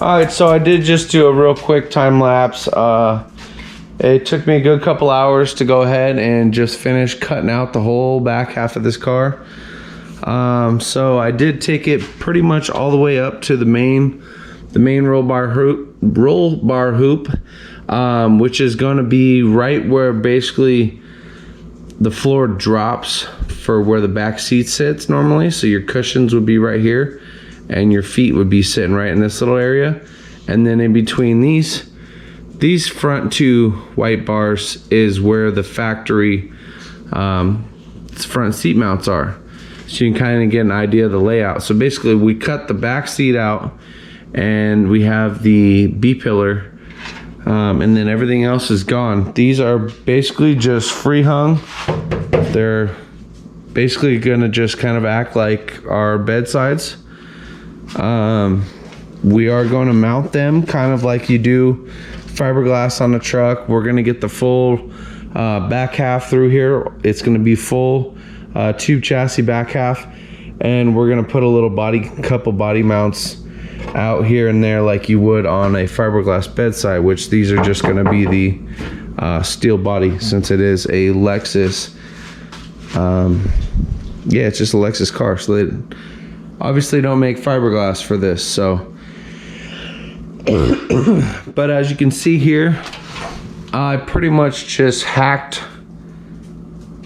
Alright, so I did just do a real quick time lapse. It took me a good couple hours to go ahead and just finish cutting out the whole back half of this car. So I did take it pretty much all the way up to the main roll bar hoop, which is going to be right where basically the floor drops for where the back seat sits normally. So your cushions would be right here and your feet would be sitting right in this little area, and then in between these front two white bars is where the factory front seat mounts are. So you can kind of get an idea of the layout. So basically we cut the back seat out and we have the B pillar, and then everything else is gone. These are basically just free hung. They're basically gonna just kind of act like our bedsides. we are going to mount them kind of like you do fiberglass on the truck. We're going to get the full back half through here. It's going to be full tube chassis back half, and we're going to put a little couple body mounts out here and there like you would on a fiberglass bedside, which these are just going to be the steel body, since it is a Lexus. Yeah, it's just a Lexus car, so they obviously don't make fiberglass for this. So but as you can see here, I pretty much just hacked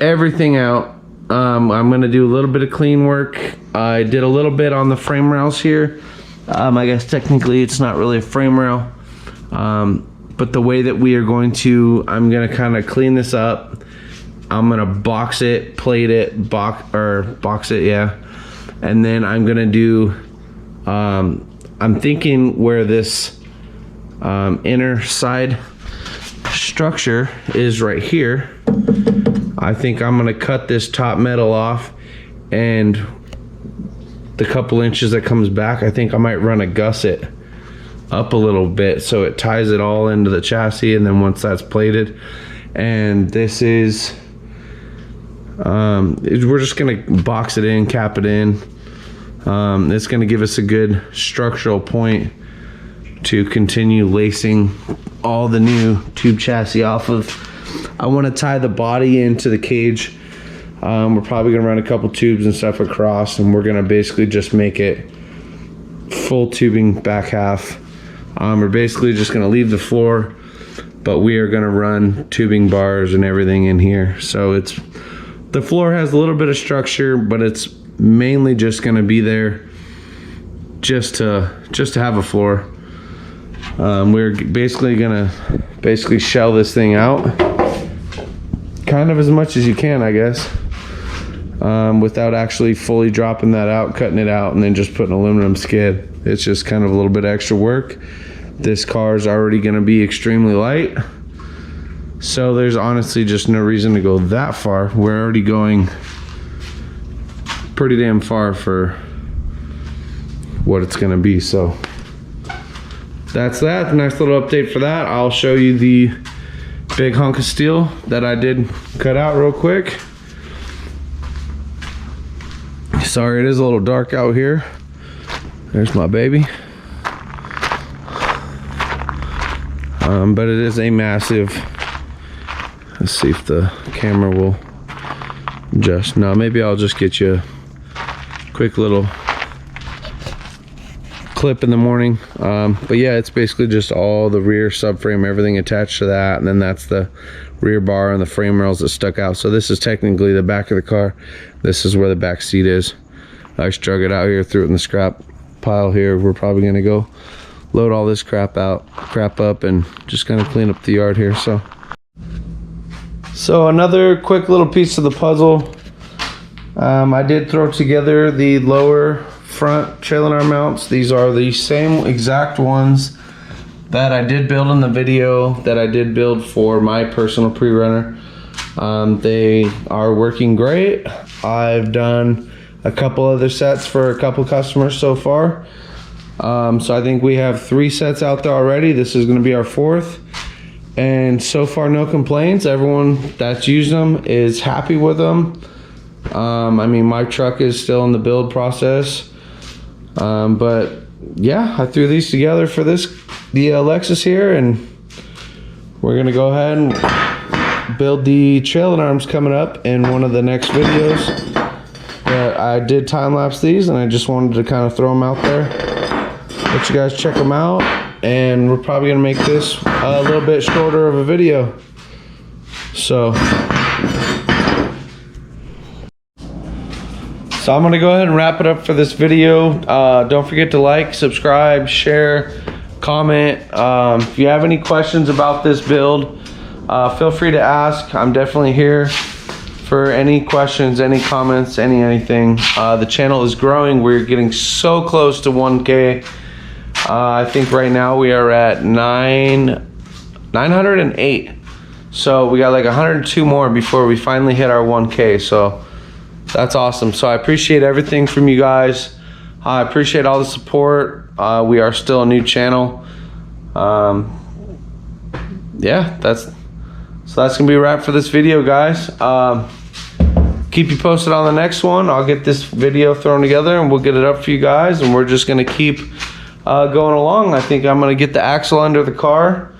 everything out. I'm gonna do a little bit of clean work. I did a little bit on the frame rails here. I guess technically it's not really a frame rail, but the way that we are going to, I'm gonna kind of clean this up. I'm gonna box it, plate it, box it, yeah. And then I'm gonna do, I'm thinking where this inner side structure is right here, I think I'm gonna cut this top metal off, and the couple inches that comes back, I think I might run a gusset up a little bit so it ties it all into the chassis. And then once that's plated, and this is we're just gonna box it in, cap it in. It's gonna give us a good structural point to continue lacing all the new tube chassis off of. I want to tie the body into the cage. We're probably gonna run a couple tubes and stuff across, and we're gonna basically just make it full tubing back half. We're basically just gonna leave the floor, but we are gonna run tubing bars and everything in here. So it's, the floor has a little bit of structure, but it's mainly just gonna be there just to have a floor. We're basically gonna shell this thing out kind of as much as you can, I guess, without actually fully dropping that out, cutting it out, and then just putting aluminum skid. It's just kind of a little bit extra work. This car is already gonna be extremely light, so there's honestly just no reason to go that far. We're already going pretty damn far for what it's gonna be. So that's that. Nice little update for that. I'll show you the big hunk of steel that I did cut out real quick. Sorry, it is a little dark out here. There's my baby. But it is a massive, let's see if the camera will adjust. No, maybe I'll just get you a quick little clip in the morning. But yeah, it's basically just all the rear subframe, everything attached to that, and then that's the rear bar and the frame rails that stuck out. So this is technically the back of the car. This is where the back seat is. I strung it out here, threw it in the scrap pile here. We're probably gonna go load all this crap up and just kind of clean up the yard here. So another quick little piece of the puzzle. I did throw together the lower front trailing arm mounts. These are the same exact ones that I did build in the video that I did build for my personal pre-runner. They are working great. I've done a couple other sets for a couple customers so far. So I think we have 3 sets out there already. This is going to be our 4th, and so far no complaints. Everyone that's used them is happy with them. I mean, my truck is still in the build process, but yeah, I threw these together for the Lexus here, and we're gonna go ahead and build the trailing arms coming up in one of the next videos. But I did time lapse these, and I just wanted to kind of throw them out there, let you guys check them out, and we're probably gonna make this a little bit shorter of a video. So I'm gonna go ahead and wrap it up for this video. Don't forget to like, subscribe, share, comment. If you have any questions about this build, feel free to ask. I'm definitely here for any questions, any comments, anything. The channel is growing. We're getting so close to 1K. I think right now we are at 908. So we got like 102 more before we finally hit our 1K. So that's awesome. So I appreciate everything from you guys. I appreciate all the support. We are still a new channel. Yeah, that's gonna be a wrap for this video, guys. Keep you posted on the next one. I'll get this video thrown together and we'll get it up for you guys, and we're just gonna keep going along. I think I'm gonna get the axle under the car.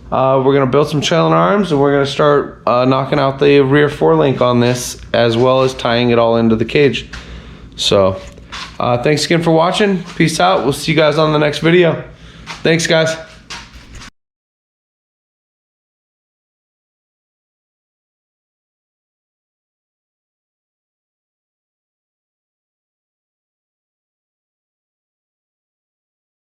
We're gonna build some trailing arms, and we're gonna start knocking out the rear forelink on this, as well as tying it all into the cage. So thanks again for watching. Peace out. We'll see you guys on the next video. Thanks, guys.